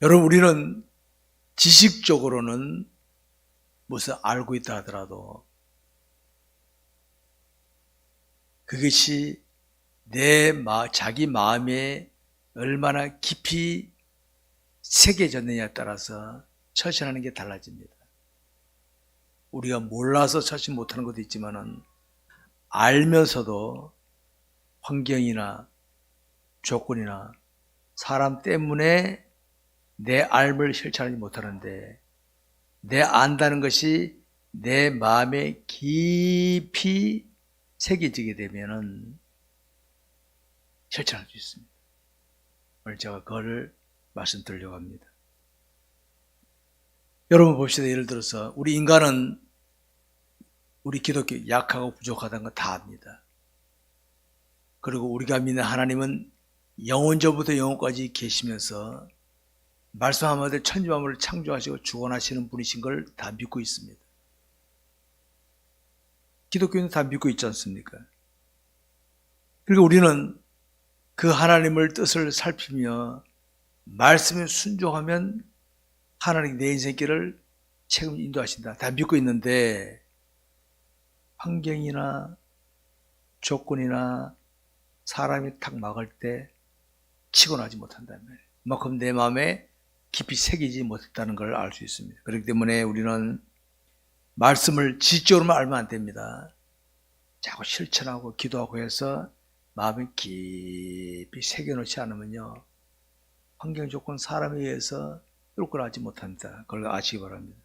여러분, 우리는 지식적으로는 무엇을 알고 있다 하더라도 그것이 자기 마음에 얼마나 깊이 새겨졌느냐에 따라서 처신하는 게 달라집니다. 우리가 몰라서 처신 못하는 것도 있지만은 알면서도 환경이나 조건이나 사람 때문에 내 알을 실천하지 못하는데, 내 안다는 것이 내 마음에 깊이 새겨지게 되면은 실천할 수 있습니다. 오늘 제가 그걸 말씀드리려고 합니다. 여러분 봅시다. 예를 들어서 우리 인간은, 우리 기독교 약하고 부족하다는 거 다 압니다. 그리고 우리가 믿는 하나님은 영원전부터 영원까지 계시면서 말씀 한마디로 천지만물을 창조하시고 주관하시는 분이신 걸 다 믿고 있습니다. 기독교는 다 믿고 있지 않습니까? 그리고 우리는 그 하나님을 뜻을 살피며 말씀에 순종하면 하나님 내 인생길을 책임 인도하신다. 다 믿고 있는데 환경이나 조건이나 사람이 탁 막을 때 치고 나지 못한다면 그만큼 내 마음에 깊이 새기지 못했다는 걸 알 수 있습니다. 그렇기 때문에 우리는 말씀을 지적으로만 알면 안 됩니다. 자꾸 실천하고 기도하고 해서 마음에 깊이 새겨놓지 않으면요, 환경 조건 사람에 의해서 끌어가지 못합니다. 그걸 아시기 바랍니다.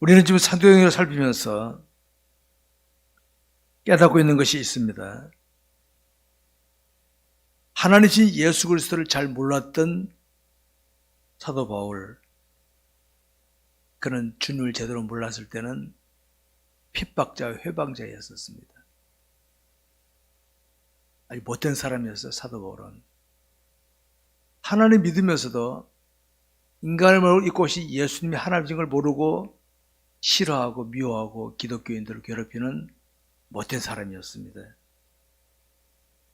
우리는 지금 사도행전을 살피면서 깨닫고 있는 것이 있습니다. 하나님이신 예수 그리스도를 잘 몰랐던 사도 바울, 그는 주님을 제대로 몰랐을 때는 핍박자, 회방자였었습니다. 아주 못된 사람이었어요. 사도 바울은 하나님 믿으면서도 인간을 모르고 이 곳이 예수님이 하나님인 걸 모르고 싫어하고 미워하고 기독교인들을 괴롭히는 못된 사람이었습니다.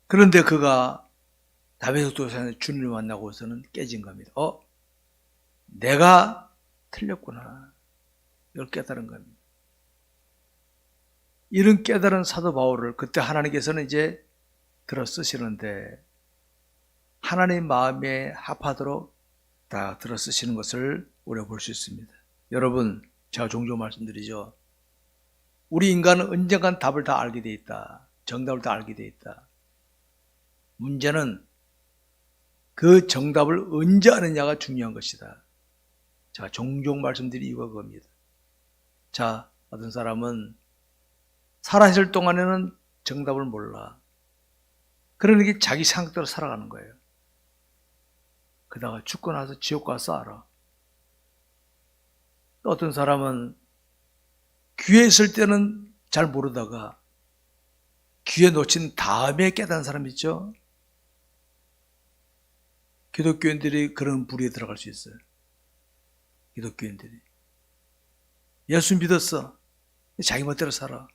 그런데 그가 다메섹 도상에서 주님을 만나고서는 깨진 겁니다. 내가 틀렸구나. 이걸 깨달은 겁니다. 이런 깨달은 사도 바울을 그때 하나님께서는 이제 들어 쓰시는데, 하나님 마음에 합하도록 다 들어 쓰시는 것을 우리가 볼 수 있습니다. 여러분, 제가 종종 말씀드리죠. 우리 인간은 언젠간 답을 다 알게 돼 있다. 정답을 다 알게 돼 있다. 문제는 그 정답을 언제 아느냐가 중요한 것이다. 제가 종종 말씀드린 이유가 그겁니다. 자, 어떤 사람은 살아있을 동안에는 정답을 몰라. 그러니까 자기 생각대로 살아가는 거예요. 그러다가 죽고 나서 지옥 가서 알아. 또 어떤 사람은 귀에 있을 때는 잘 모르다가 귀에 놓친 다음에 깨달은 사람 있죠? 기독교인들이 그런 부류에 들어갈 수 있어요. 기독교인들이 예수 믿었어. 자기 멋대로 살아.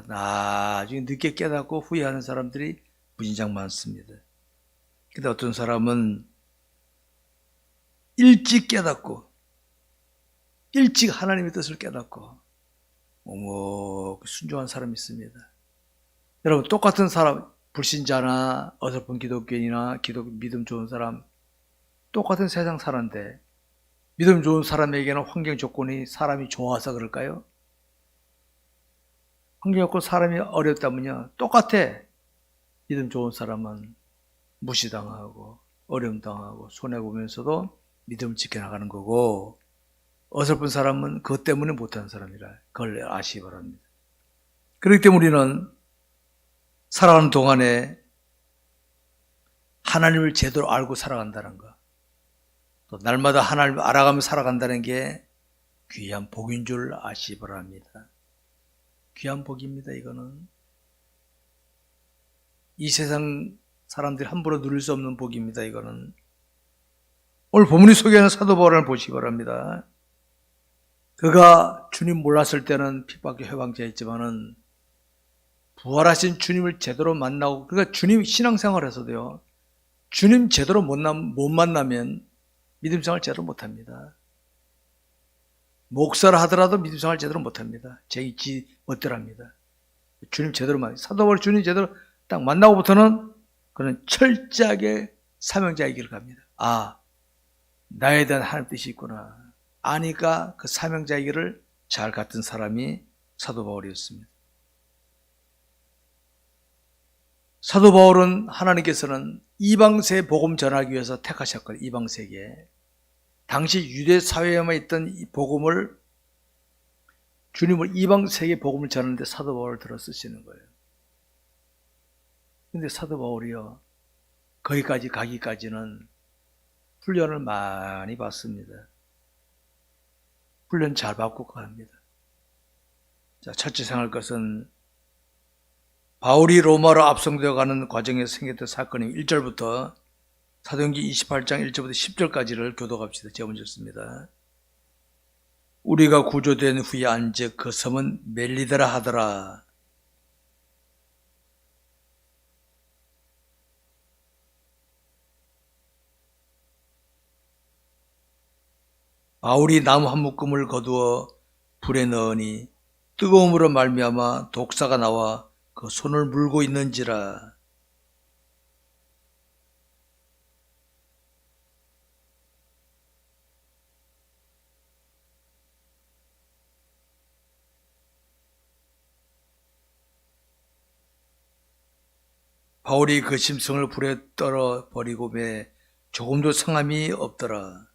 나중에 늦게 깨닫고 후회하는 사람들이 무진장 많습니다. 근데 어떤 사람은 일찍 깨닫고 일찍 하나님의 뜻을 깨닫고 순종한 사람이 있습니다. 여러분, 똑같은 사람, 불신자나 어설픈 기독교인이나 믿음 좋은 사람, 똑같은 세상 사는데 믿음 좋은 사람에게는 환경 조건이 사람이 좋아서 그럴까요? 환경 조건 사람이 어렵다면요, 똑같아. 믿음 좋은 사람은 무시당하고 어려움 당하고 손해보면서도 믿음을 지켜나가는 거고, 어설픈 사람은 그것 때문에 못하는 사람이라 그걸 아시기 바랍니다. 그렇기 때문에 우리는 살아가는 동안에 하나님을 제대로 알고 살아간다는 것, 또 날마다 하나님을 알아가며 살아간다는 게 귀한 복인 줄 아시기 바랍니다. 귀한 복입니다. 이거는 이 세상 사람들이 함부로 누릴 수 없는 복입니다. 이거는 오늘 본문이 소개하는 사도 바울을 보시기 바랍니다. 그가 주님 몰랐을 때는 핍박의 회방자였지만은 부활하신 주님을 제대로 만나고, 그러니까 주님 신앙생활에서도요, 주님 제대로 못 만나면 믿음생활 제대로 못합니다. 목사를 하더라도 믿음생활 제대로 못합니다. 제 멋대로 합니다. 주님 제대로 사도 바울 주님 제대로 딱 만나고부터는 그는 철저하게 사명자의 길을 갑니다. 아, 나에 대한 하나님 뜻이 있구나. 아니까 그 사명자의 길을 잘 갔던 사람이 사도 바울이었습니다. 사도 바울은 하나님께서는 이방세에 복음 전하기 위해서 택하셨거든요. 이방세계에. 당시 유대 사회에만 있던 이 복음을 주님을 이방세계 복음을 전하는데 사도 바울을 들어 쓰시는 거예요. 근데 사도 바울이요, 거기까지 가기까지는 훈련을 많이 받습니다. 훈련 잘 받고 갑니다. 자, 첫째 생각할 것은 바울이 로마로 압송되어 가는 과정에서 생겼던 사건이 1절부터 사도행전 28장 1절부터 10절까지를 교독합시다. 제가 먼저 씁니다. 우리가 구조된 후에 안즉 그 섬은 멜리드라 하더라. 바울이 나무 한 묶음을 거두어 불에 넣으니 뜨거움으로 말미암아 독사가 나와 그 손을 물고 있는지라. 바울이 그 심성을 불에 떨어 버리고 매 조금도 성함이 없더라.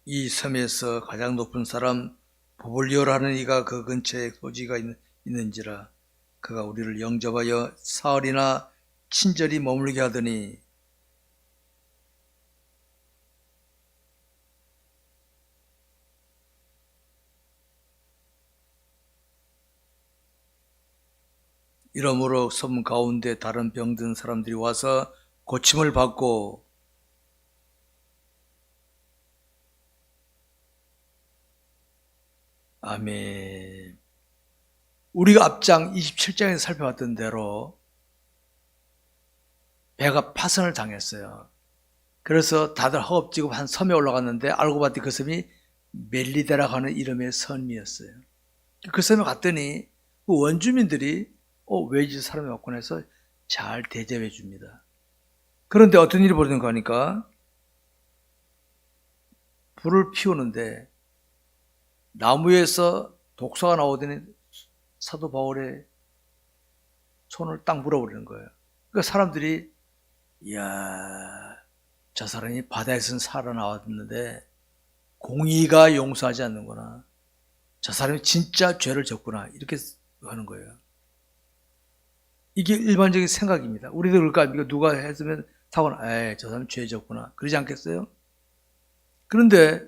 이 섬에서 가장 높은 사람 부블리오라는 이가 그 근처에 소지가 있는지라. 그가 우리를 영접하여 사흘이나 친절히 머물게 하더니 이러므로 섬 가운데 다른 병든 사람들이 와서 고침을 받고 아멘. 우리가 앞장 27장에서 살펴봤던 대로 배가 파선을 당했어요. 그래서 다들 허겁지겁 한 섬에 올라갔는데 알고 봤더니 그 섬이 멜리데라고 하는 이름의 섬이었어요. 그 섬에 갔더니 그 원주민들이 왜 이 사람이 왔구나 해서 잘 대접해 줍니다. 그런데 어떤 일이 벌어진가 하니까 불을 피우는데 나무에서 독사가 나오더니 사도 바울의 손을 딱 물어버리는 거예요. 그러니까 사람들이 이야, 저 사람이 바다에서 살아나왔는데 공의가 용서하지 않는구나. 저 사람이 진짜 죄를 졌구나. 이렇게 하는 거예요. 이게 일반적인 생각입니다. 우리도 그럴까? 이거 누가 했으면 사고는 저 사람이 죄 졌구나. 그러지 않겠어요? 그런데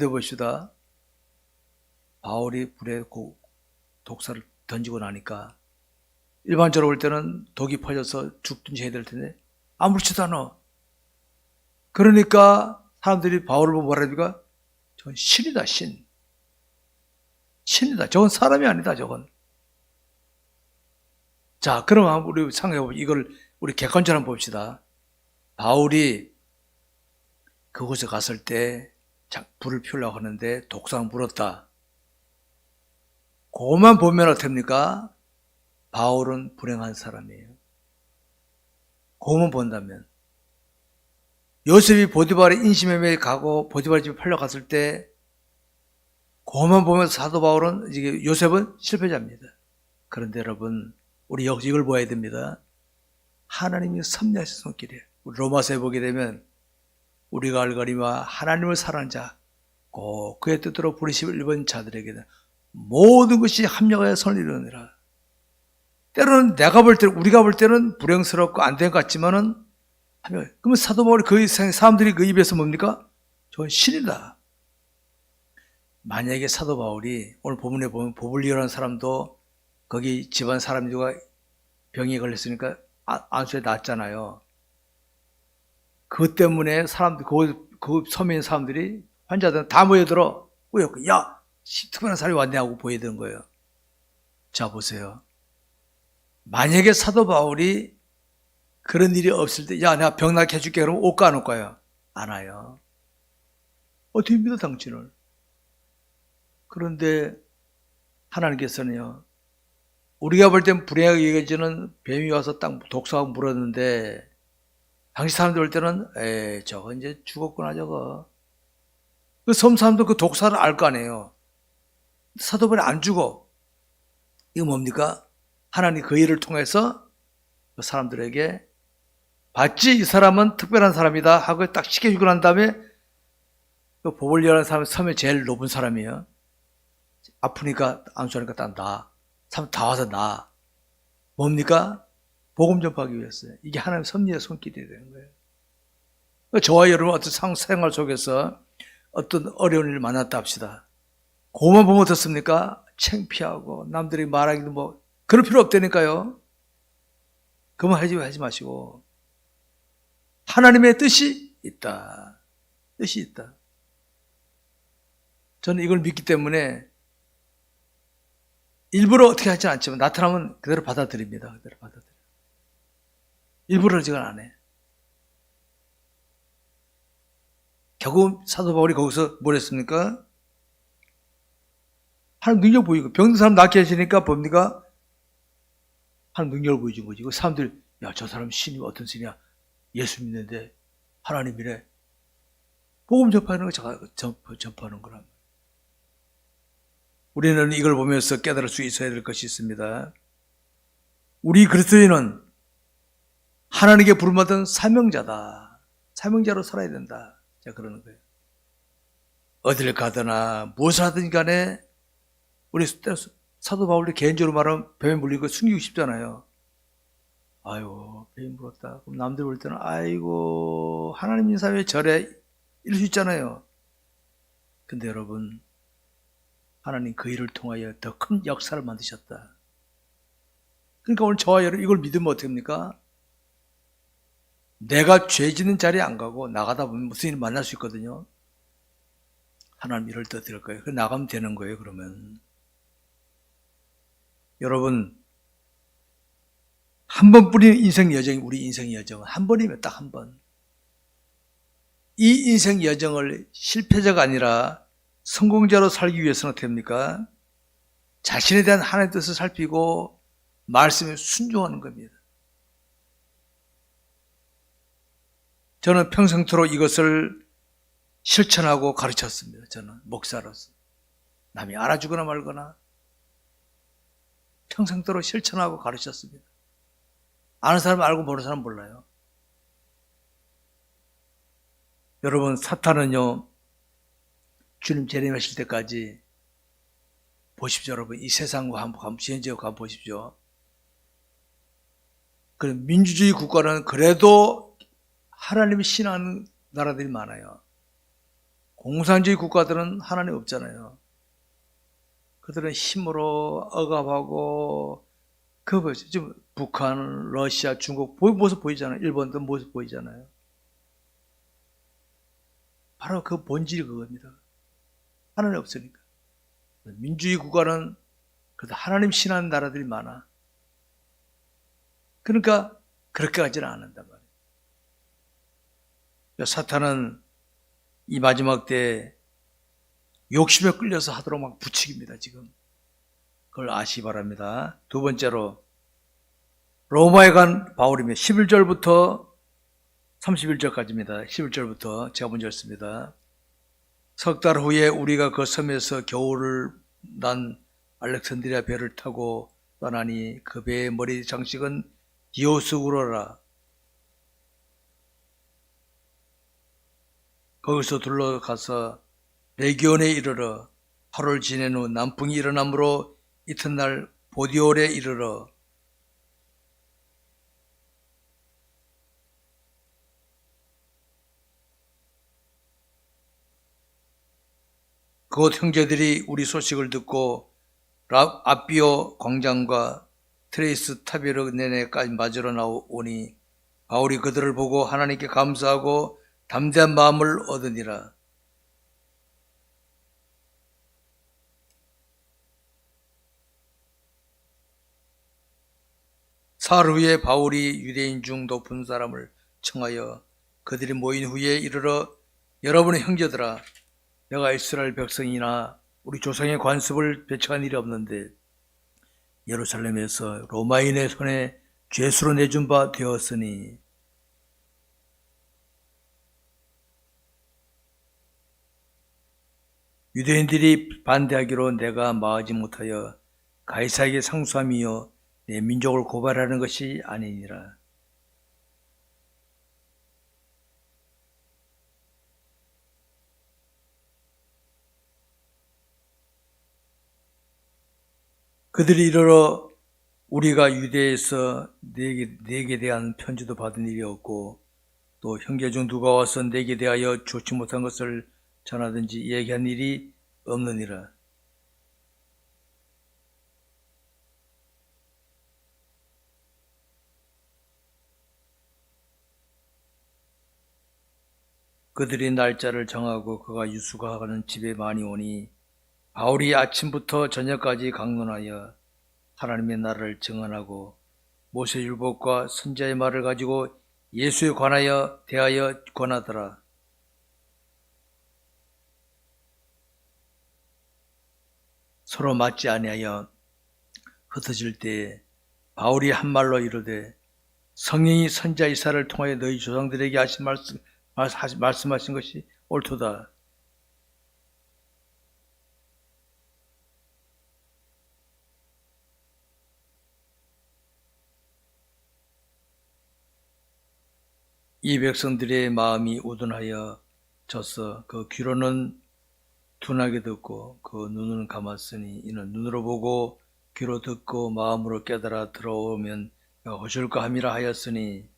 봅시다. 바울이 불에 독사를 던지고 나니까 일반적으로 볼 때는 독이 퍼져서 죽든지 해야 될 텐데 아무렇지도 않아. 그러니까 사람들이 바울을 보고 뭐라니까? 저건 신이다, 신. 신이다. 저건 사람이 아니다, 저건. 자, 그럼 우리 생각해보면 이걸 우리 객관적으로 한번 봅시다. 바울이 그곳에 갔을 때 불을 피우려고 하는데 독사가 물었다. 그것만 보면 어떻습니까? 바울은 불행한 사람이에요. 그것만 본다면. 요셉이 보디발의 인신매매에 가고 보디발 집에 팔려갔을 때 그것만 보면서 사도 바울은 요셉은 실패자입니다. 그런데 여러분, 우리 역시 이걸 봐야 됩니다. 하나님이 섭리하신 손길이에요. 우리 로마서에 보게 되면 우리가 알거니와 하나님을 사랑하는 자, 꼭 그의 뜻대로 부르심을 입은 자들에게는 모든 것이 합력하여 선을 이루느니라. 때로는 내가 볼 때는, 우리가 볼 때는 불행스럽고 안 된 것 같지만은, 그러면 사도 바울이 그 사람들이 그 입에서 뭡니까? 저건 신이다. 만약에 사도 바울이 오늘 본문에 보면 보블리오라는 사람도 거기 집안 사람들과 병이 걸렸으니까 안수에 낫잖아요. 그것 때문에 사람들, 그 섬에 있는 사람들이, 환자들은 다 모여들어. 꾸였고, 야! 특별한 사람이 왔네 하고 보여드는 거예요. 자, 보세요. 만약에 사도 바울이 그런 일이 없을 때, 야, 내가 병 낫게 해줄게. 그러면 올까 안 올까요? 안 와요. 어떻게 믿어, 당신을? 그런데 하나님께서는요, 우리가 볼 땐 불행하게 여겨지는 뱀이 와서 딱 독사하고 물었는데, 당시 사람들 볼 때는, 저거 이제 죽었구나, 저거. 그 섬 사람도 그 독사를 알 거 아니에요. 사도 바울이 안 죽어. 이거 뭡니까? 하나님 그 일을 통해서 그 사람들에게 봤지? 이 사람은 특별한 사람이다 하고 딱 시켜주고 난 다음에 그 보볼리아라는 사람이 섬에 제일 높은 사람이에요. 아프니까 안수하니까 딱 나. 사람 다 와서 나. 뭡니까? 복음 전파하기 위해서요. 이게 하나님의 섭리의 손길이 되는 거예요. 저와 여러분 어떤 생활 속에서 어떤 어려운 일을 만났다 합시다. 그것만 보면 어떻습니까? 창피하고 남들이 말하기도 뭐 그럴 필요 없다니까요. 그만 하지 마시고 하나님의 뜻이 있다. 뜻이 있다. 저는 이걸 믿기 때문에 일부러 어떻게 하지 않지만 나타나면 그대로 받아들입니다. 그대로 받아들여요. 일부러 제가 안 해. 결국 사도 바울이 거기서 뭘 했습니까? 하나님 능력 보이고 병든 사람 낫게 하시니까 뭡니까? 하나님 능력을 보여준 거지. 그 사람들이 야, 저 사람 신이 어떤 신이야? 예수 믿는데 하나님이래. 복음 전파하는 거 전파하는 거란. 우리는 이걸 보면서 깨달을 수 있어야 될 것이 있습니다. 우리 그리스도인은 하나님께 부름받은 사명자다. 사명자로 살아야 된다. 자, 그러는 거예요. 어딜 가거나 무엇을 하든 간에 우리 사도 바울이 개인적으로 말하면 뱀에 물리고 숨기고 싶잖아요. 아유, 뱀이 물었다. 그럼 남들 볼 때는 아이고 하나님 인사에 절에 이럴 수 있잖아요. 근데 여러분 하나님 그 일을 통하여 더 큰 역사를 만드셨다. 그러니까 오늘 저와 여러분 이걸 믿으면 어떻게 합니까? 내가 죄 짓는 자리에 안 가고 나가다 보면 무슨 일을 만날 수 있거든요. 하나님 일을 더 드릴 거예요. 나가면 되는 거예요. 그러면 여러분 한 번뿐인 인생 여정이 우리 인생 여정은 한 번이면 딱 한 번. 이 인생 여정을 실패자가 아니라 성공자로 살기 위해서는 어떻게 합니까? 자신에 대한 하나님의 뜻을 살피고 말씀에 순종하는 겁니다. 저는 평생토록 이것을 실천하고 가르쳤습니다. 저는 목사로서. 남이 알아주거나 말거나 평생토록 실천하고 가르쳤습니다. 아는 사람 알고 모르는 사람 몰라요. 여러분 사탄은요 주님 재림하실 때까지 보십시오. 여러분 이 세상과 한번 지혜지역과 한번 보십시오. 그럼 민주주의 국가는 그래도 하나님이 신하는 나라들이 많아요. 공산주의 국가들은 하나님 없잖아요. 그들은 힘으로 억압하고 그 뭐지? 지금 북한, 러시아, 중국 모습 보이잖아요. 일본도 모습 보이잖아요. 바로 그 본질이 그겁니다. 하나님 없으니까. 민주주의 국가는 그래도 하나님 신하는 나라들이 많아. 그러니까 그렇게 하지는 않는단 말이에요. 사탄은 이 마지막 때 욕심에 끌려서 하도록 막 부추깁니다. 지금 그걸 아시기 바랍니다. 두 번째로 로마에 간 바울이며 11절부터 31절까지입니다. 11절부터 제가 먼저 읽습니다. 석 달 후에 우리가 그 섬에서 겨울을 난 알렉산드리아 배를 타고 떠나니 그 배의 머리 장식은 디오스구로라. 거기서 둘러가서 레기온에 이르러 하루를 지낸 후 남풍이 일어나므로 이튿날 보디올에 이르러 그곳 형제들이 우리 소식을 듣고 아비오 광장과 트레이스 타베르네네까지 맞으러 나오니 바울이 그들을 보고 하나님께 감사하고 담대한 마음을 얻으니라. 사흘 후에 바울이 유대인 중 높은 사람을 청하여 그들이 모인 후에 이르러 여러분의 형제들아, 내가 이스라엘 백성이나 우리 조상의 관습을 배척한 일이 없는데 예루살렘에서 로마인의 손에 죄수로 내준 바 되었으니 유대인들이 반대하기로 내가 마하지 못하여 가이사에게 상수함이요 내 민족을 고발하는 것이 아니니라. 그들이 이르러 우리가 유대에서 내게 대한 편지도 받은 일이 없고 또 형제 중 누가 와서 내게 대하여 좋지 못한 것을 전하든지 얘기한 일이 없느니라. 그들이 날짜를 정하고 그가 유수가하는 집에 많이 오니 바울이 아침부터 저녁까지 강론하여 하나님의 나라를 증언하고 모세율법과 선지자의 말을 가지고 예수에 관하여 대하여 권하더라. 서로 맞지 아니하여 흩어질 때에 바울이 한 말로 이르되 성령이 선지자 이사야를 통하여 너희 조상들에게 하신 말씀하신 것이 옳도다. 이 백성들의 마음이 우둔하여 졌어 그 귀로는 둔하게 듣고 그 눈은 감았으니 이는 눈으로 보고 귀로 듣고 마음으로 깨달아 들어오면 허술까 함이라 하였으니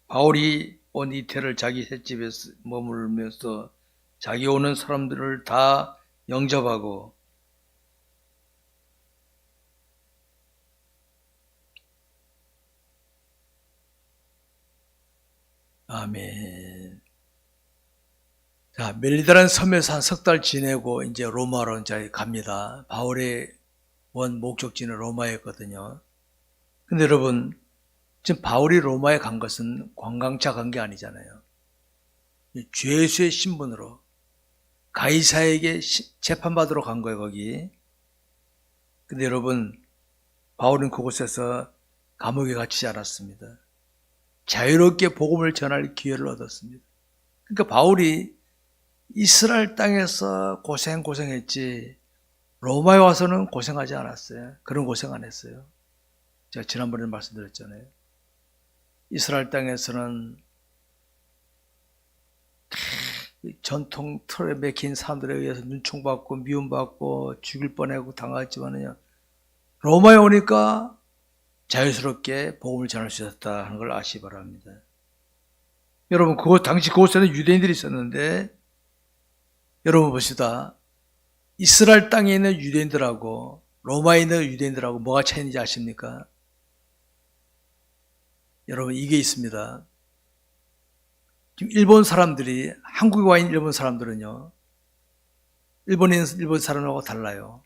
바울이 온 이태를 자기 셋집에 머물면서 자기 오는 사람들을 다 영접하고 아멘. 자, 멜리다라는 섬에서 한 석 달 지내고 이제 로마로 이제 갑니다. 바울의 원 목적지는 로마였거든요. 근데 여러분, 지금 바울이 로마에 간 것은 관광차 간 게 아니잖아요. 죄수의 신분으로 가이사에게 재판받으러 간 거예요, 거기. 근데 여러분, 바울은 그곳에서 감옥에 갇히지 않았습니다. 자유롭게 복음을 전할 기회를 얻었습니다. 그러니까 바울이 이스라엘 땅에서 고생했지 로마에 와서는 고생하지 않았어요. 그런 고생 안 했어요. 제가 지난번에 말씀드렸잖아요. 이스라엘 땅에서는 전통 틀에 맥힌 사람들에 의해서 눈총받고 미움받고 죽일 뻔하고 당했지만요. 로마에 오니까 자유스럽게 복음을 전할 수 있었다 하는 걸 아시기 바랍니다. 여러분, 당시 그곳에는 유대인들이 있었는데, 여러분 봅시다. 이스라엘 땅에 있는 유대인들하고 로마에 있는 유대인들하고 뭐가 차이인지 아십니까? 여러분, 이게 있습니다. 지금 일본 사람들이, 한국에 와 있는 일본 사람들은요, 일본 사람하고 달라요.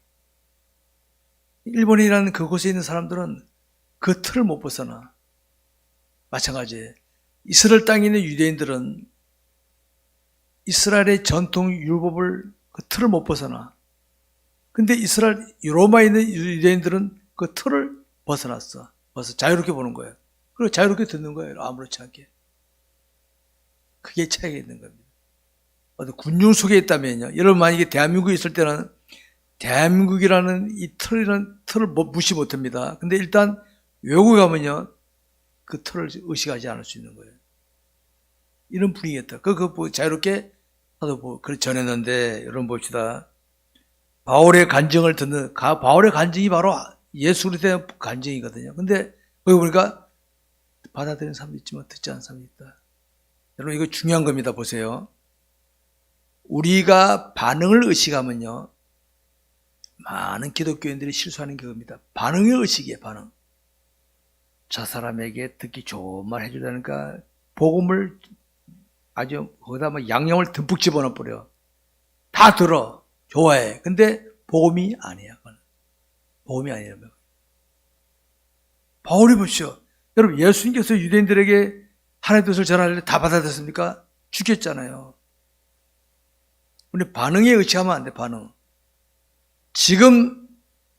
일본이라는 그곳에 있는 사람들은 그 틀을 못 벗어나. 마찬가지예요. 이스라엘 땅에 있는 유대인들은 이스라엘의 전통 율법을 그 틀을 못 벗어나. 근데 로마에 있는 유대인들은 그 틀을 벗어났어. 자유롭게 보는 거예요. 그리고 자유롭게 듣는 거예요. 아무렇지 않게. 그게 차이가 있는 겁니다. 군중 속에 있다면요. 여러분 만약에 대한민국에 있을 때는 대한민국이라는 이 틀을 무시 못합니다. 근데 일단 외국에 가면요, 그 틀을 의식하지 않을 수 있는 거예요. 이런 분위기였다. 그거 자유롭게 나도 전했는데, 여러분 봅시다. 바울의 간증을 바울의 간증이 바로 예수 그리스도의 간증이거든요. 근데 거기 보니까 받아들이는 사람도 있지만 듣지 않는 사람이 있다. 여러분 이거 중요한 겁니다. 보세요. 우리가 반응을 의식하면요, 많은 기독교인들이 실수하는 게 그겁니다. 반응의 의식이에요. 반응. 저 사람에게 듣기 좋은 말 해주다니까 복음을 아주 거기다 뭐 양념을 듬뿍 집어넣어 버려. 다 들어. 좋아해. 근데 복음이 아니야. 그건. 복음이 아니라는 거예요. 바울이 보시오. 여러분, 예수님께서 유대인들에게 하나님의 뜻을 전할 때 다 받아들였습니까? 죽였잖아요. 우리 반응에 의치하면 안 돼. 반응. 지금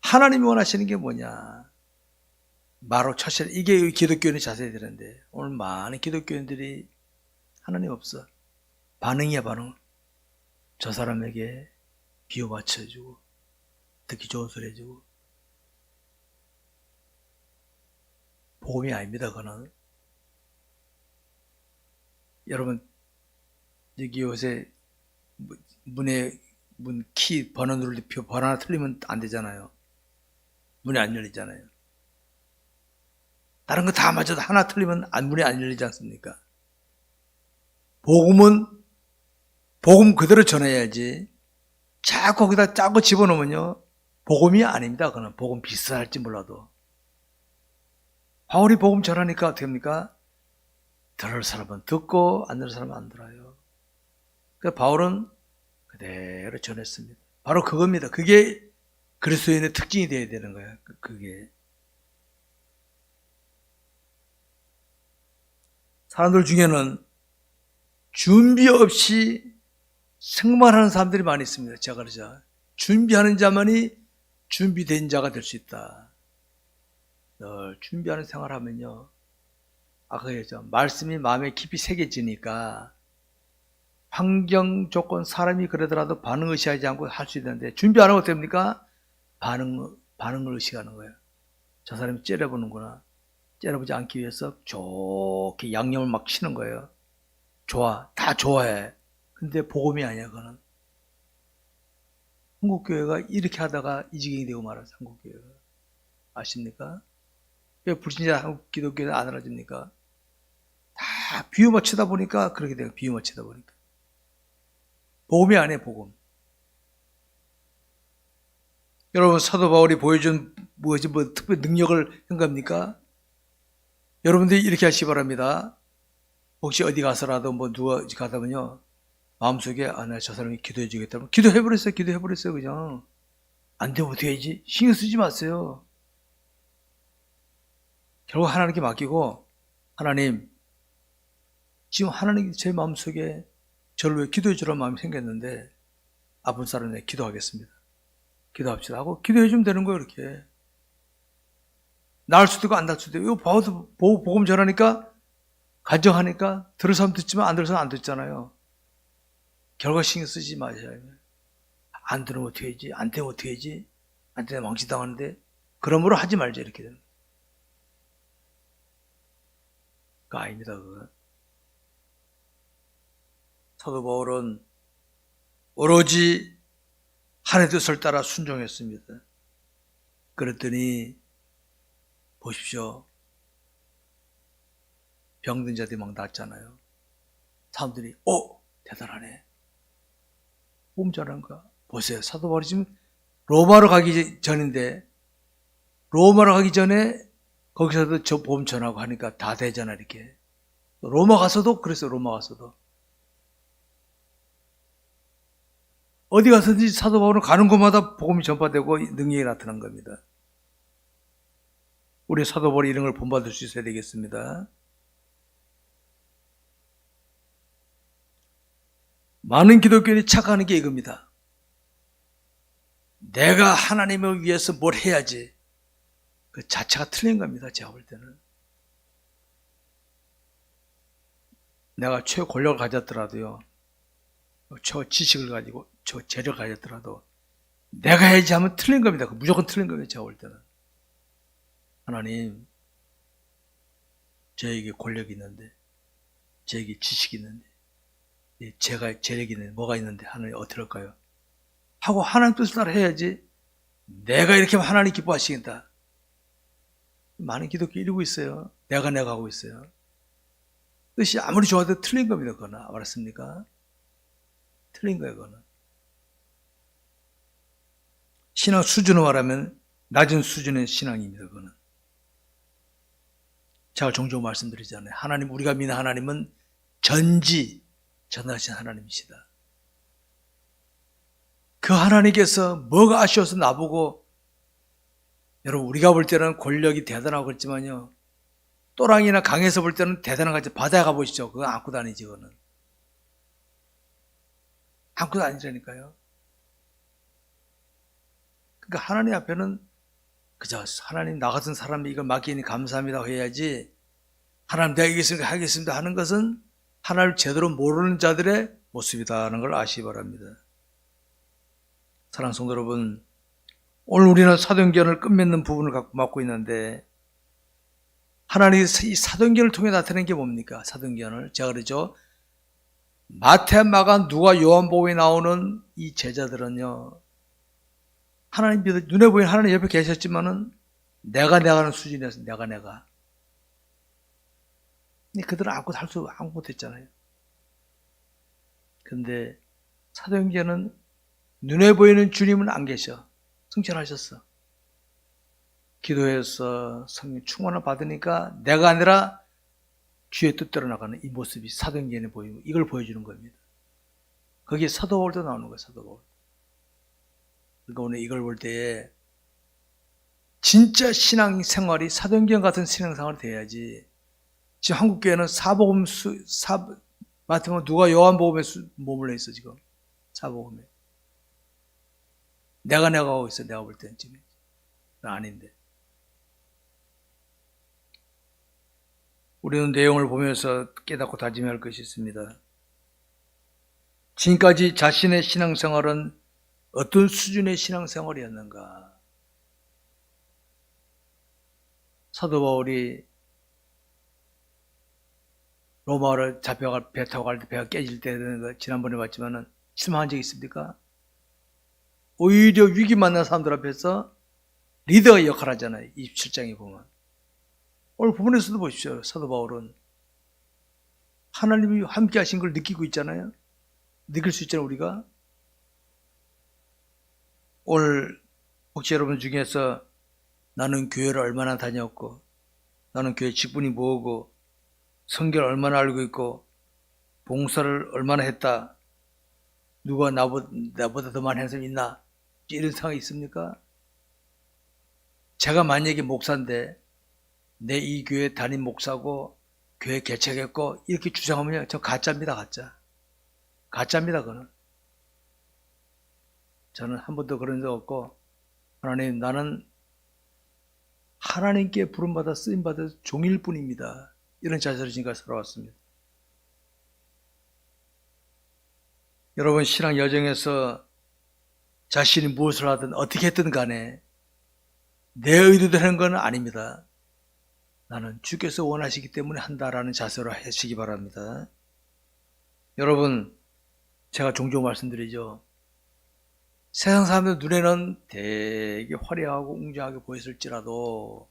하나님이 원하시는 게 뭐냐? 바로 첫째, 이게 기독교인의 자세야 되는데 오늘 많은 기독교인들이 하나님 없어. 반응이야, 반응. 저 사람에게 비유 맞춰주고 듣기 좋은 소리 해주고. 복음이 아닙니다. 그거는. 여러분, 여기 요새 문 키 번호 누를 때 번호 하나 틀리면 안 되잖아요. 문이 안 열리잖아요. 다른 거 다 맞아도 하나 틀리면 문이 안 열리지 않습니까? 복음은 복음 그대로 전해야지. 자꾸 거기다 짜고 집어넣으면요, 복음이 아닙니다. 그건 복음 비슷할지 몰라도. 바울이 복음 전하니까 어떻게 합니까? 들을 사람은 듣고 안 들을 사람은 안 들어요. 그래서 바울은 그대로 전했습니다. 바로 그겁니다. 그게 그리스도인의 특징이 되어야 되는 거예요. 그게. 사람들 중에는 준비 없이 생활하는 사람들이 많이 있습니다. 제가 그러죠. 준비하는 자만이 준비된 자가 될 수 있다. 늘 준비하는 생활하면요, 아까 얘기했죠. 말씀이 마음에 깊이 새겨지니까 환경, 조건, 사람이 그러더라도 반응 의식하지 않고 할 수 있는데, 준비 안 하면 어떻게 됩니까? 반응을 의식하는 거예요. 저 사람이 째려보는구나. 째려보지 않기 위해서 좋게 양념을 막 치는 거예요. 좋아. 다 좋아해. 근데 복음이 아니야, 그거는. 한국교회가 이렇게 하다가 이 지경이 되고 말았어요, 한국교회가. 아십니까? 왜 불신자 한국 기독교는 안 알아집니까? 다 비유 맞추다 보니까 그렇게 돼요. 비유 맞추다 보니까. 복음이 아니에요, 복음. 여러분, 사도 바울이 보여준 무엇이 특별 능력을 한 겁니까? 여러분들이 이렇게 하시기 바랍니다. 혹시 어디 가서라도 누가 가다면요, 마음속에 나 저 사람이 기도해 주겠다면 기도해버렸어요. 기도해버렸어요. 그냥. 안 되면 어떻게 해야지? 신경 쓰지 마세요. 결국 하나님께 맡기고, 하나님, 지금 하나님 제 마음속에 저를 왜 기도해 주라는 마음이 생겼는데 아픈 사람에 기도하겠습니다. 기도합시다 하고 기도해 주면 되는 거예요. 이렇게. 나을 수도 있고 안 나을 수도 있고. 이거 복음 전하니까, 간증하니까 들을 사람 듣지만 안 들을 사람 안 듣잖아요. 결과 신경 쓰지 마셔요. 안 들으면 어떻게 해야지? 안 되면 어떻게 해야지? 안 되면 망치당하는데, 그러므로 하지 말자, 이렇게 되는. 그거 아닙니다, 그거. 사도 바울은 오로지 하나님의 뜻을 따라 순종했습니다. 그랬더니 보십시오. 병든 자들이 막 낫잖아요. 사람들이 대단하네. 복음 전하는 거야. 보세요. 사도 바울이 지금 로마로 가기 전인데, 로마로 가기 전에 거기서도 저 복음 전하고 하니까 다 되잖아, 이렇게. 로마 가서도 그랬어요. 로마 가서도. 어디 가서든지 사도 바울은 가는 곳마다 복음이 전파되고 능력이 나타난 겁니다. 우리 사도 바울이 이런 걸 본받을 수 있어야 되겠습니다. 많은 기독교인이 착각하는 게 이겁니다. 내가 하나님을 위해서 뭘 해야지. 그 자체가 틀린 겁니다. 제가 볼 때는. 내가 최고 권력을 가졌더라도요, 최고 지식을 가지고 최고 재력을 가졌더라도 내가 해야지 하면 틀린 겁니다. 무조건 틀린 겁니다. 제가 볼 때는. 하나님, 저에게 권력이 있는데, 저에게 지식이 있는데, 제가 재력이 있는데, 뭐가 있는데 하나님 어떻게 할까요? 하고 하나님 뜻을 따라 해야지. 내가 이렇게 하면 하나님 기뻐하시겠다. 많은 기독교 이러고 있어요. 내가 하고 있어요. 뜻이 아무리 좋아도 틀린 겁니다. 그거는. 알았습니까? 틀린 거예요. 그거는. 신앙 수준을 말하면 낮은 수준의 신앙입니다. 그거는. 제가 종종 말씀드리잖아요. 하나님, 우리가 믿는 하나님은 전하신 하나님이시다. 그 하나님께서 뭐가 아쉬워서 나보고, 여러분 우리가 볼 때는 권력이 대단하고 그렇지만요, 또랑이나 강에서 볼 때는 대단한 거 같지. 바다에 가보시죠. 그거 안고 다니지. 그거는 안고 다니라니까요. 그러니까 하나님 앞에는 그저 하나님, 나 같은 사람이 이걸 맡기니 감사합니다 해야지, 하나님 내가 이겼으니까 하겠습니다 하는 것은 하나님을 제대로 모르는 자들의 모습이다라는 걸 아시기 바랍니다. 사랑하는 성도 여러분, 오늘 우리는 사도행전을 끝맺는 부분을 갖고 맡고 있는데, 하나님이 이 사도행전을 통해 나타낸 게 뭡니까? 사도행전을 제가 그러죠, 마태, 마가, 누가, 요한복음에 나오는 이 제자들은요, 하나님 믿어, 눈에 보이는 하나님 옆에 계셨지만은 내가 하는 수준이었어. 내가. 근데 그들은 아무것도 못했잖아요. 근데 사도행전은 눈에 보이는 주님은 안 계셔. 승천하셨어. 기도해서 성령 충만을 받으니까 내가 아니라 주의 뜻대로 나가는 이 모습이 사도행전에 보이고, 이걸 보여주는 겁니다. 거기에 사도 바울도 나오는 거예요. 사도 바울. 그러니까 오늘 이걸 볼 때에 진짜 신앙생활이 사도행전 같은 신앙생활이 돼야지. 지금 한국교회는 마태복음, 누가, 요한복음에 머물러 있어. 지금 사복음에 내가 하고 있어. 내가 볼 때는 지금 아닌데, 우리는 내용을 보면서 깨닫고 다짐해야 할 것이 있습니다. 지금까지 자신의 신앙생활은 어떤 수준의 신앙생활이었는가? 사도 바울이 로마를 잡혀갈 배 타고 갈 때 배가 깨질 때 되는 거 지난번에 봤지만은 실망한 적 있습니까? 오히려 위기 만난 사람들 앞에서 리더의 역할을 하잖아요. 27장에 보면. 오늘 부분에서도 보십시오. 사도 바울은 하나님이 함께 하신 걸 느끼고 있잖아요. 느낄 수 있잖아요. 우리가. 오늘 혹시 여러분 중에서 나는 교회를 얼마나 다녔고, 나는 교회 직분이 뭐고, 성경을 얼마나 알고 있고, 봉사를 얼마나 했다, 누가 나보다 더 많이 한 사람이 있나, 이런 상황이 있습니까? 제가 만약에 목사인데 내 이 교회 담임 목사고 교회 개척했고 이렇게 주장하면요, 저 가짜입니다. 가짜입니다. 그거는. 저는 한 번도 그런 적 없고, 하나님, 나는 하나님께 부름받아 쓰임받아 종일 뿐입니다, 이런 자세로 지금까지 살아왔습니다. 여러분, 신앙 여정에서 자신이 무엇을 하든 어떻게 했든 간에 내 의도대로 하는 건 아닙니다. 나는 주께서 원하시기 때문에 한다라는 자세로 하시기 바랍니다. 여러분, 제가 종종 말씀드리죠. 세상 사람들 눈에는 되게 화려하고 웅장하게 보였을지라도,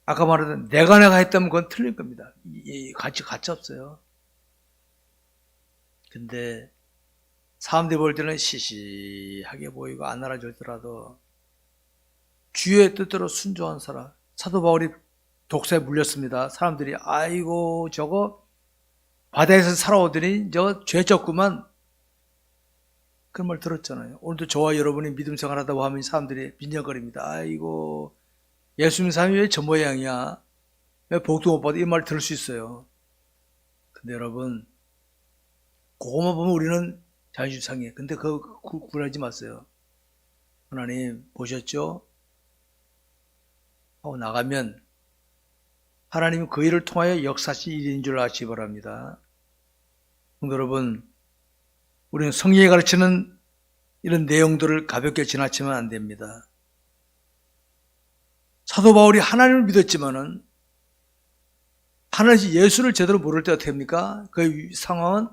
아까 말했던 내가 했다면 그건 틀릴 겁니다. 가치 없어요. 근데 사람들이 볼 때는 시시하게 보이고 안 알아줬더라도 주의 뜻대로 순종한 사람, 사도 바울이 독사에 물렸습니다. 사람들이 아이고 저거 바다에서 살아오더니 저 죄졌구만, 그런 말 들었잖아요. 오늘도 저와 여러분이 믿음 생활하다고 하면 사람들이 빈정거립니다. 아이고 예수 믿는 사람이 왜 저 모양이야, 왜 복도 못 받아, 이 말 들을 수 있어요. 근데 여러분, 그거만 보면 우리는 자유주상이에요. 근데 그거 구분하지 마세요. 하나님 보셨죠? 하고 나가면 하나님은 그 일을 통하여 역사하신 일인 줄 아시기 바랍니다. 여러분, 우리는 성경이 가르치는 이런 내용들을 가볍게 지나치면 안 됩니다. 사도 바울이 하나님을 믿었지만은 하나님 예수를 제대로 모를 때 어떻게 합니까? 그 상황은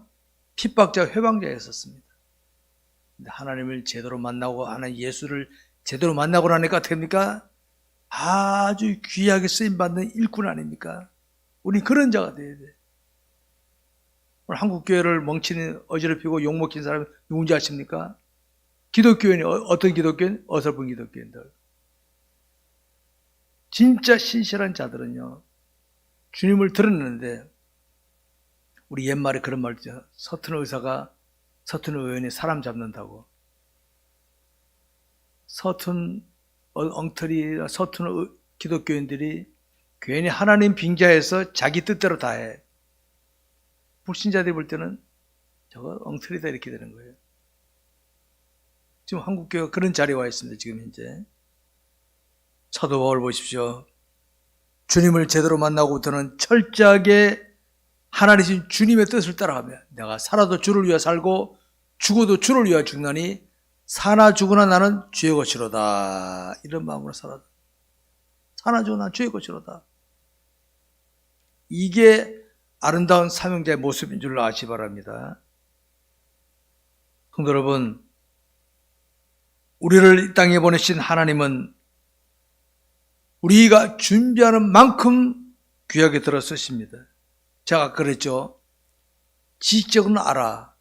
핍박자, 회방자였었습니다. 근데 하나님을 제대로 만나고 하나님 예수를 제대로 만나고 나니까 어떻게 합니까? 아주 귀하게 쓰임받는 일꾼 아닙니까? 우리 그런 자가 돼야 돼. 오늘 한국교회를 멍치는 어지럽히고 욕먹힌 사람이 누군지 아십니까? 기독교인이 어떤 기독교인? 어설픈 기독교인들. 진짜 신실한 자들은요, 주님을 드러내는데, 우리 옛말에 그런 말 있죠. 서툰 의원이 사람 잡는다고. 서툰 엉터리, 서툰 기독교인들이 괜히 하나님 빙자해서 자기 뜻대로 다 해. 불신자들이 볼 때는 저거 엉터리다 이렇게 되는 거예요. 지금 한국교회가 그런 자리에 와 있습니다. 지금 현재. 사도 바울 보십시오. 주님을 제대로 만나고부터는 철저하게 하나님 주님의 뜻을 따라가며 내가 살아도 주를 위하여 살고 죽어도 주를 위하여 죽나니 사나 죽으나 나는 주의 것이로다. 이런 마음으로 살아도 사나 죽으나 주의 것이로다. 이게 아름다운 사명자의 모습인 줄 아시기 바랍니다. 성도 여러분, 우리를 이 땅에 보내신 하나님은 우리가 준비하는 만큼 귀하게 들어 쓰십니다. 제가 그랬죠. 지식적으로는 알아.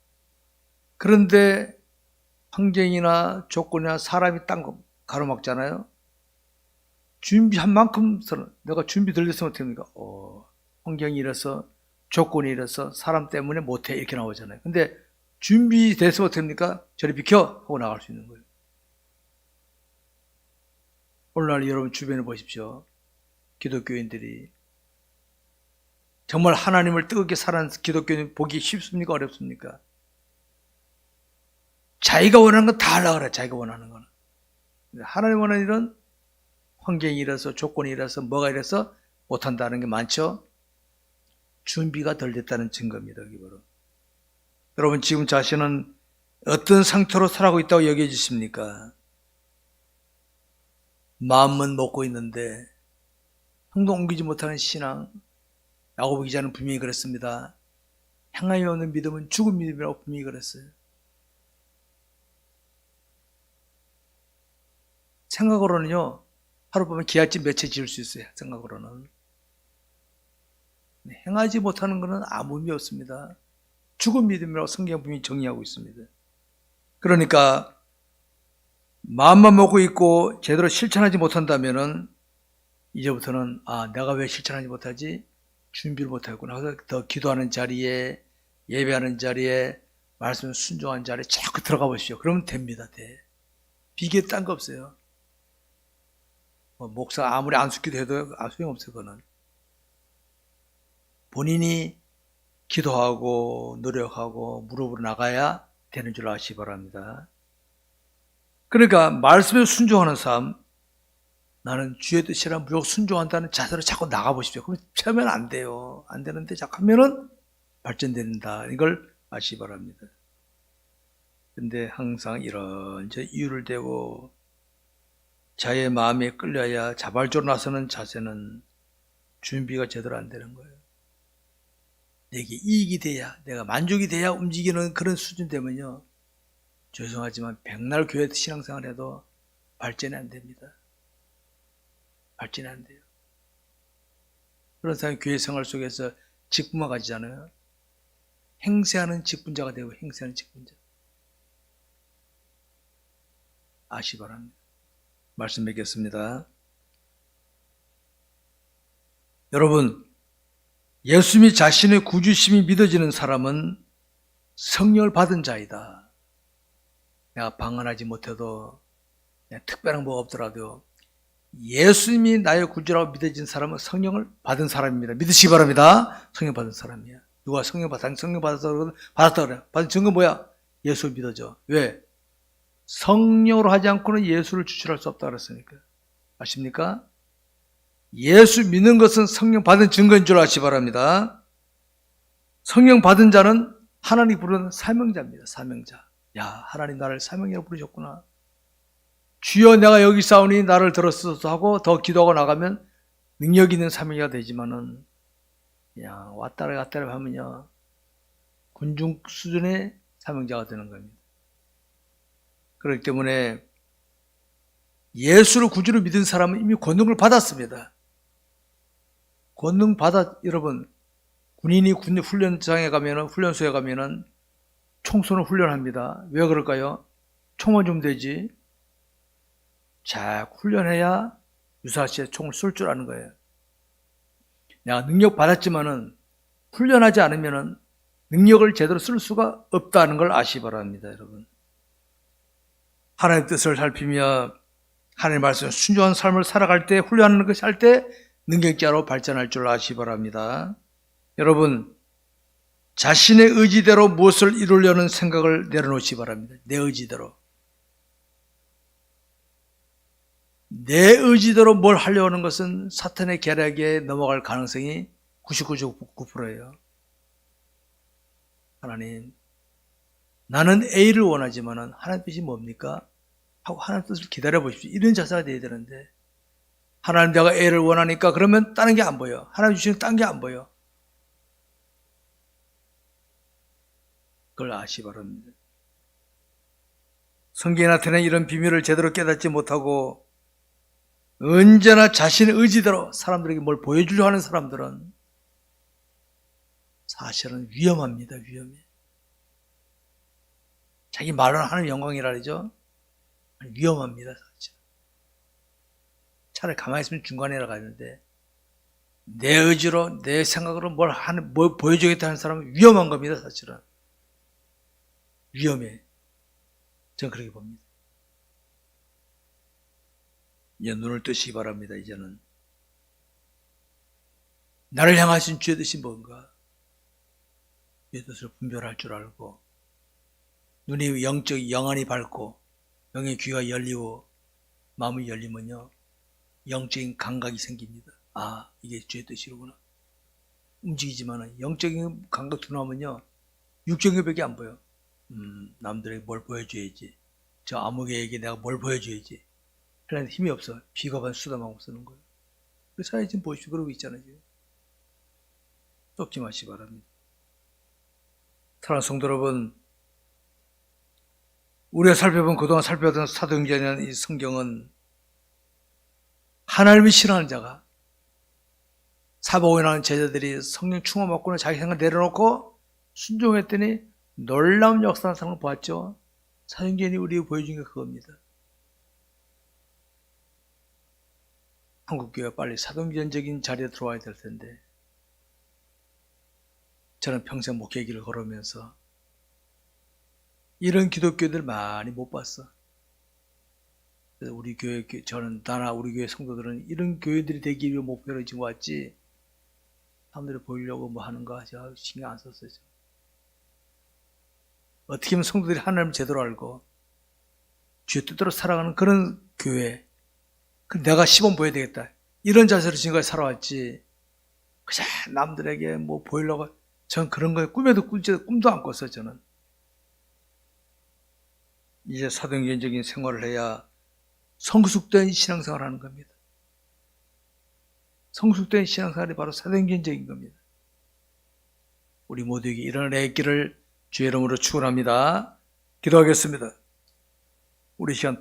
그런데 환경이나 조건이나 사람이 딴 거 가로막잖아요. 준비한 만큼 내가 준비 덜 됐으면 어떻게 합니까? 환경이 이래서 조건이 이래서 사람 때문에 못해 이렇게 나오잖아요. 근데 준비돼서 어떻게 합니까? 저리 비켜 하고 나갈 수 있는 거예요. 오늘날 여러분 주변에 보십시오. 기독교인들이 정말 하나님을 뜨겁게 사랑하는 기독교인 보기 쉽습니까? 어렵습니까? 자기가 원하는 건 다 하려고 그래. 자기가 원하는 거는. 하나님 원하는 일은 환경이 이래서 조건이 이래서 뭐가 이래서 못한다는 게 많죠. 준비가 덜 됐다는 증거입니다. 바로. 여러분 지금 자신은 어떤 상태로 살아가고 있다고 여겨지십니까? 마음만 먹고 있는데 행동 옮기지 못하는 신앙. 야고보 기자는 분명히 그랬습니다. 향함이 없는 믿음은 죽은 믿음이라고 분명히 그랬어요. 생각으로는요, 하룻밤에 기아집 몇 채 지을 수 있어요. 생각으로는. 행하지 못하는 것은 아무 의미 없습니다. 죽은 믿음이라고 성경 분명히 정의하고 있습니다. 그러니까 마음만 먹고 있고 제대로 실천하지 못한다면은 이제부터는 내가 왜 실천하지 못하지? 준비를 못하겠구나. 그래서 더 기도하는 자리에, 예배하는 자리에, 말씀 순종하는 자리에 자꾸 들어가 보십시오. 그러면 됩니다. 돼. 비계 딴 거 없어요. 목사 아무리 안숙기도 해도 소용없어요. 그거는. 본인이 기도하고 노력하고 무릎으로 나가야 되는 줄 아시기 바랍니다. 그러니까 말씀에 순종하는 삶, 나는 주의 뜻이라 무조건 순종한다는 자세로 자꾸 나가보십시오. 그러면 처음엔 안 돼요. 안 되는데 자꾸 하면은 발전된다. 이걸 아시기 바랍니다. 근데 항상 이런 이유를 대고 자의 마음에 끌려야 자발적으로 나서는 자세는 준비가 제대로 안 되는 거예요. 내게 이익이 돼야, 내가 만족이 돼야 움직이는 그런 수준 되면요. 죄송하지만 백날 교회 신앙생활 해도 발전이 안 됩니다. 발전이 안 돼요. 그런 사람이 교회 생활 속에서 직분만 가지잖아요. 행세하는 직분자가 되고 행세하는 직분자. 아시 바랍니다. 말씀 맺겠습니다. 여러분, 예수님이 자신의 구주심이 믿어지는 사람은 성령을 받은 자이다. 내가 방언하지 못해도, 내가 특별한 뭐가 없더라도 예수님이 나의 구주라고 믿어진 사람은 성령을 받은 사람입니다. 믿으시기 바랍니다. 성령 받은 사람이야. 누가 성령 받았다 그래. 받은 증거 뭐야? 예수를 믿어져. 왜? 성령으로 하지 않고는 예수를 추출할 수 없다 그랬으니까. 아십니까? 예수 믿는 것은 성령 받은 증거인 줄 아시기 바랍니다. 성령 받은 자는 하나님 부르는 사명자입니다. 사명자. 야, 하나님 나를 사명이라고 부르셨구나. 주여 내가 여기 싸우니 나를 들었소서 하고 더 기도하고 나가면 능력 있는 사명자가 되지만은 그냥 왔다리 갔다리 하면요 군중 수준의 사명자가 되는 겁니다. 그렇기 때문에 예수를 구주로 믿은 사람은 이미 권능을 받았습니다. 권능 받아, 여러분, 군인이 군 훈련장에 가면은, 훈련소에 가면은 총선을 훈련합니다. 왜 그럴까요? 총만 좀 되지. 자, 훈련해야 유사시에 총을 쏠 줄 아는 거예요. 내가 능력 받았지만은 훈련하지 않으면은 능력을 제대로 쓸 수가 없다는 걸 아시기 바랍니다, 여러분. 하나님의 뜻을 살피며 하나님의 말씀에 순종한 삶을 살아갈 때, 훈련하는 것을 할 때 능력자로 발전할 줄 아시기 바랍니다. 여러분, 자신의 의지대로 무엇을 이루려는 생각을 내려놓으시기 바랍니다. 내 의지대로. 내 의지대로 뭘 하려고 하는 것은 사탄의 계략에 넘어갈 가능성이 99.9%예요. 하나님, 나는 A를 원하지만 하나님 뜻이 뭡니까? 하고 하나님 뜻을 기다려 보십시오. 이런 자세가 돼야 되는데, 하나님 내가 A를 원하니까 그러면 다른 게 안 보여. 하나님 주시는 딴 게 안 보여. 그걸 아시기 바랍니다. 성경에 나타낸 이런 비밀을 제대로 깨닫지 못하고 언제나 자신의 의지대로 사람들에게 뭘 보여주려 하는 사람들은 사실은 위험합니다. 위험해. 자기 말은 하는 영광이라 그러죠. 위험합니다. 사실. 차라리 가만히 있으면 중간에 나가는데 내 의지로 내 생각으로 뭘 보여주겠다 하는 사람은 위험한 겁니다. 사실은. 위험해. 저는 그렇게 봅니다. 이제 눈을 뜨시기 바랍니다. 이제는 나를 향하신 주의 뜻이 뭔가 주의 뜻을 분별할 줄 알고 눈이 영안이 밝고 영의 귀가 열리고 마음이 열리면요 영적인 감각이 생깁니다. 아, 이게 주의 뜻이로구나. 움직이지만 영적인 감각 둔하면요 육적인 것밖에 안 보여. 남들에게 뭘 보여줘야지, 저 아무개에게 내가 뭘 보여줘야지 하려는 힘이 없어. 비겁한 수단만 쓰는 거예요. 그래서 사회 지금 보십시오. 그러고 있잖아요. 지금. 썩지 마시기 바랍니다. 사랑하는 성도 여러분, 우리가 그동안 살펴본 사도행전이라는 이 성경은 하나님을 싫어하는 자가 사복음이라는 제자들이 성령 충만 받고는 자기 생각 내려놓고 순종했더니 놀라운 역사하는 사람을 보았죠. 사도행전이 우리에게 보여준 게 그겁니다. 한국교회가 빨리 사도행전적인 자리에 들어와야 될 텐데 저는 평생 목회 길을 걸으면서 이런 기독교들 많이 못 봤어. 그래서 우리 교회, 우리 교회 성도들은 이런 교회들이 되기 위해 목표로 지금 왔지 사람들이 보이려고 뭐 하는 거 제가 신경 안 썼어요. 어떻게 하면 성도들이 하나님을 제대로 알고 주의 뜻대로 살아가는 그런 교회, 내가 시범 보여야 되겠다 이런 자세로 지금까지 살아왔지 그냥 남들에게 뭐 보이려고 전 그런 거에 꿈도 안 꿨어요. 저는 이제 사도행전적인 생활을 해야 성숙된 신앙생활을 하는 겁니다. 성숙된 신앙생활이 바로 사도행전적인 겁니다. 우리 모두에게 이런 은혜의 길을 주의 이름으로 축원합니다. 기도하겠습니다. 우리 시간